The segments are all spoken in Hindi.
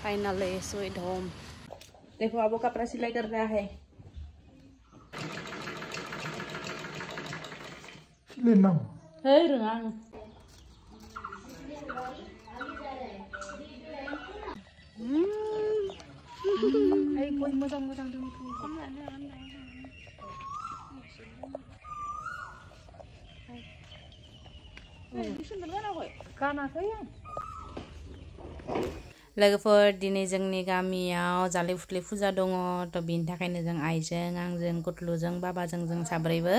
Finally sweet home. देखो अब वो कपड़ा सिलाई कर रहा है। कोई मोजां लोगोफोर दिनै जोंनि गामियाव जाले फुथले फुजा दङ। थ' बिनि थाखायनो जों आइजों आंजों गुथलुजों बाबाजों जों साब्रैबो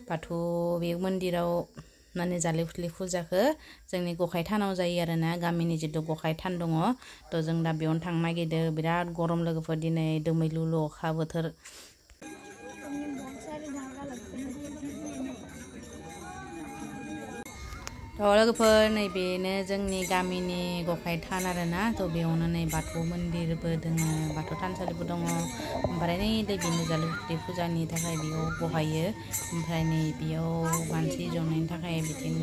बाथौ बे मन्दिराव माने जाले फुथले फुजाखौ जोंनि गखाय थानाव जायो आरोना। गामिनि जितु गखाय थान दङ। थ' जों दा बेयावनो थांनो नागिरदों। बिराद गरम लोगोफोर दिनै दोमैलुलु अखा बोथोर। थ' लोगोफोर नैबेनो जोंनि गामिनि गखाय थान आरोना। थ' बेयावनो नै बाथौ मन्दिरबो दङ, बाथौ थानसालिबो दङ। ओमफ्राय नै बेनो जाले फुथले फुजानि थाखाय बेयाव बहायो। ओमफ्राय नै बेयाव मानसि जनायनि थाखाय बिथिं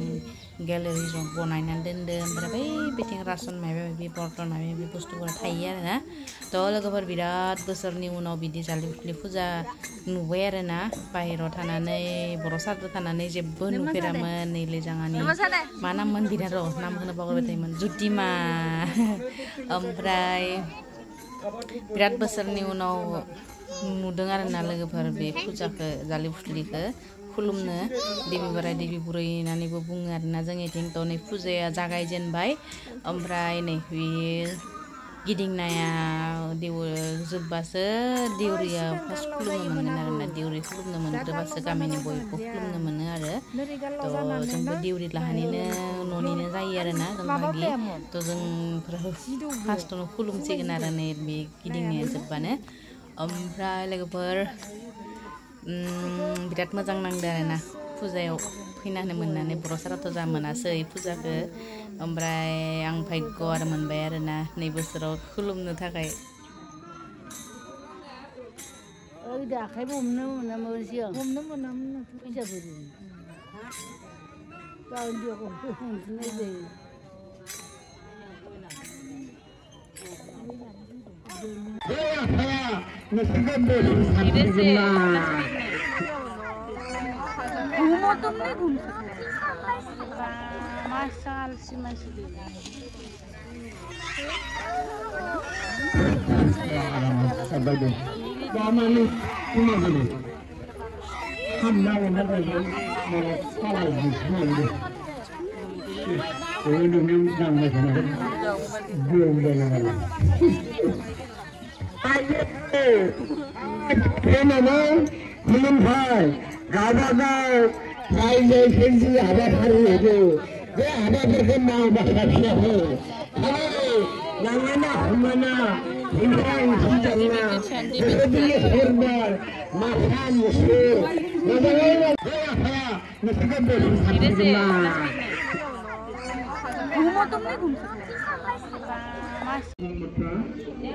गेलेरि जन बनायनानै दोनदों। ओमफ्राय बै बिथिं रासन माबा माबि बर्तन माबा माबि बुस्थुफोरा थायो आरोना। थ' लोगोफोर बिराद बोसोरनि उनाव बिदि जाले फुथले फुजा नुबाय आरोना। बाहेराव थानानै बर' साद्र थानानै जेबो नुफेरामोन। नैले जाङानि मा नाममोन बिना र' नामखौनो बावगारबाय थायोमोन, जुतिमा। ओमफ्राय बिराद बोसोरनि उनाव नुदों आरोना लोगोफोर बे फुजाखौ जाले फुथलिखौ खुलुमनो। देबि बोराइ देबि बुरै होननानैबो बुङो आरोना जोंनिथिं। थ' नै फुजाया जागायजेनबाय। ओमफ्राय नै बे गिदिंनाया जोब्बासो देउरिया फार्स्ट खुलुमनो मोनगोन आरोना। देउरि खुलुमनो मोनग्रोबासो गामिनि बयबो खुलुमनो मोनो आरो। थ' जोंबो देउरि लाहानिनो न'निनो जायो आरोना जों भागि। थ' जों फार्स्टआवनो खुलुमसिगोन आरो नै बे गिदिंनाया जोब्बानो। ओमफ्राय लोगोफोर बिराद मोजां नांदों आरोना फुजायाव फैनानै मोननानै। बर' साराथ' जा मोनासै फुजाखौ। ओमफ्राय आं भाग्य आरो मोनबाय आरोना नै बोसोराव खुलुमनो थाखाय। आखाइबो हमनो मोनामोन सिगां। हमनो मोनामोन फैसाफोर।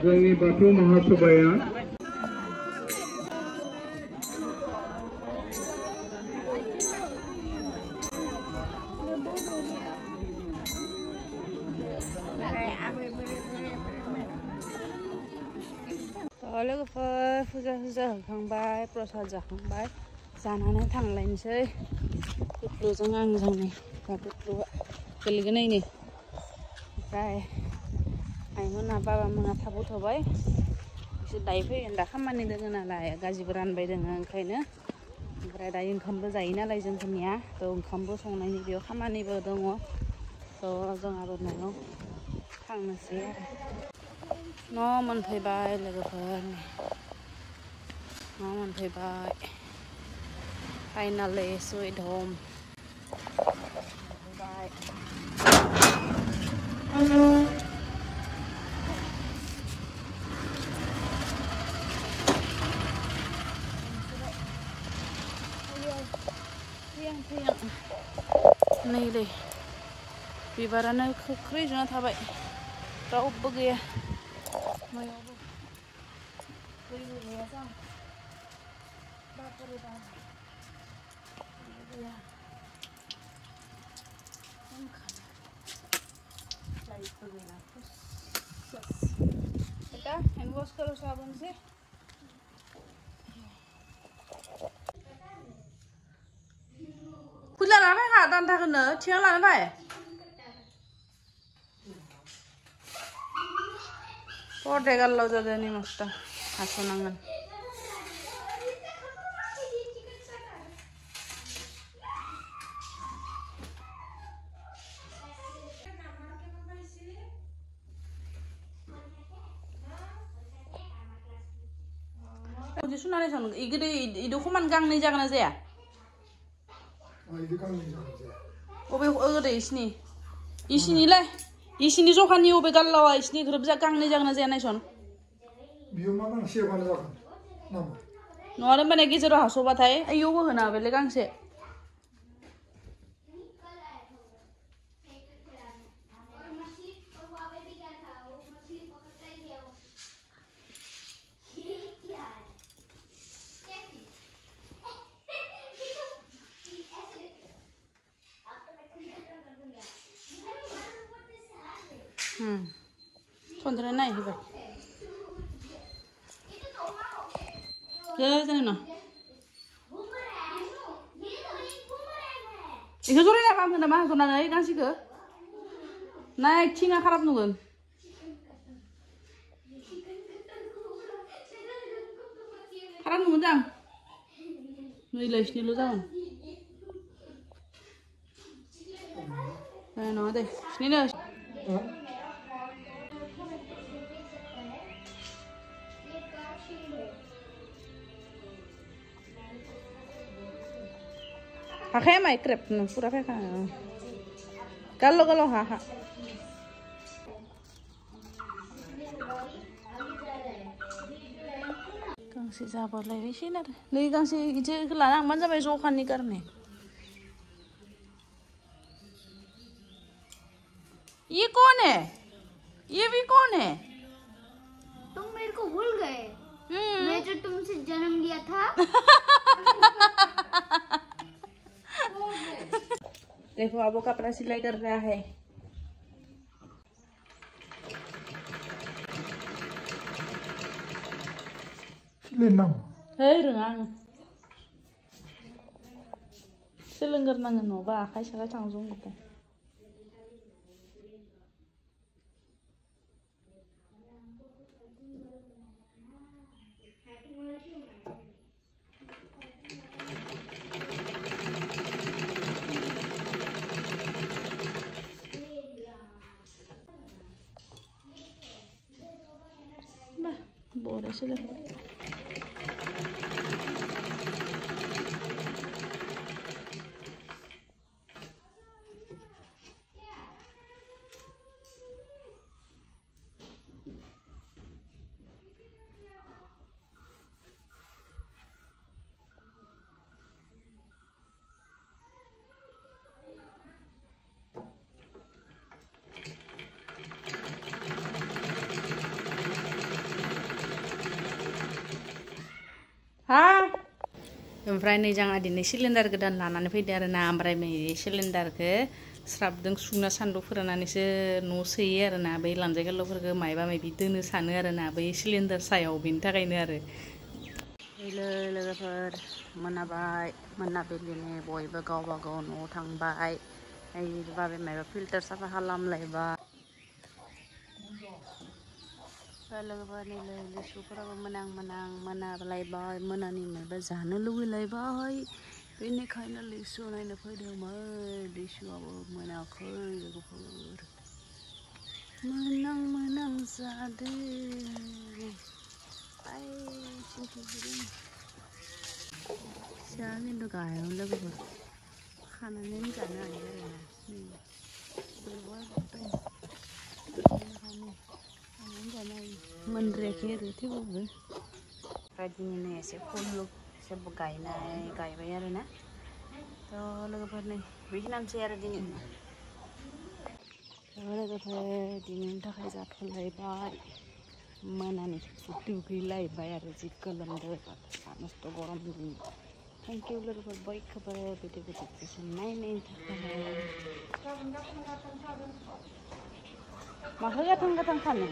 जोंनि बाथौ महासभाया लोगोफोर फुजा होखांबाय, प्रसाद जाखांबाय, जानानै थांलायनोसै। गुथलुजों आंजों नै दा गुथलुआ गोलैगोन नै। ओमफ्राय आइमोना बाबामोना थाबोथ'बाय। बिसोर दायो फैगोन, दा खामानि दोङो नालाय गाजिबो रानबाय दोङो ओंखायनो। ओमफ्राय दायो ओंखामबो जायो नालाय जोंफोरनिया। थ' ओंखामबो संनायनि बेयाव खामानिबो दङ। थ' जोंहाबो न'आव थांनोसै आरो। न' मोनफैबाय लोगोफोर, न' मोनफैबाय। फाइनालि स्वीट होम मोनफैबाय। नै दै बिबारानो खोख्रैजोबना थाबाय, रावबो गैया। मायावबो दैबो गैया जां, बापरे बाप गैया। Kita hand wash kalau sabun sih. Pulang apa kah? Tante kena, cium lah apa? Oh, degal lo jadi ni masta, hasunangan. Jadi sunai sana, itu kuman gang ni jangan aja ya? itu gang ni jangan aja. Obe isini lah, isini zokan ni obe galau isini kerja gang ni jangan aja naison. Bioma kan siapa nak jaga? Nama. Nuaran mana kisah roh sobat hai, ayo boh na beli gang se. Kontra naik hibat. Jadi na. Iku sore ya pam kena mah kena naik kan sih ke? Naik cinga karap nunggu. Karap nunggu jang. Nilai sini lu jang. No deh, sini deh. Pakai mai krep, pura pakai. Kalau haha. Kang si siapa lagi sih nar? Lagi kang si ije kelarang mana sampai zokan nih karne. ये कौन है? ये भी कौन है? तुम मेरे को भूल गए? मैं जो तुमसे जन्म लिया था। देखो अब वो कपड़ा सिलाई कर रहा है। Silenang. Hei rengang. Selenggar nangan no ba, kai salah langsung gitu. Boleh sih. ओमफ्राय नै जों दिनै सिलिन्डार गोदान लानानै फैदों आरो ना ओमफ्राय बे सिलिन्डारखौ स्राबजों सुना सान्दुं फोराननानैसो न' सोयो आरो ना बै लानजाय गोलावफोरखौ मायबा मायबि दोनो सानो आरो ना बै सिलिन्डार सायाव बेनि थाखायनो आरो लोगोफोर मोनाबाय मोनाबिलिनि बयबो गावबा गाव न'आव थांबाय बाबे मायबा फिल्टार साफा खालामलायबाय लोगोफोर नै लिसुफोराबो मोनां मोनालायबाय मोनानि मायबा जानो लुगैलायबाय बेनिखायनो लिसु नायनो फैदोंमोन लिसुआबो मोनाखै लोगोफोर मोनां जादों फिसा खिन्थु गाहायाव लोगोफोर खानानै जानो हायो आरोना मोनद्रायाखै आरो थेवबो ओमफ्राय दिनै एसे फुल एसे गायबाय आरो ना थ' लोगोफोर नै बेखिनियानोसै आरो दिनै लोगोफोर दिनैनि थाखाय जाथ'लायबाय मोनानि दुगैलायबाय आरो जि गोलोमदों मस्त' गरम थेंक इउ लोगोफोर बयखौबो भिडिअ नायनायनि थाखाय माखौ गोथां गोथां फानो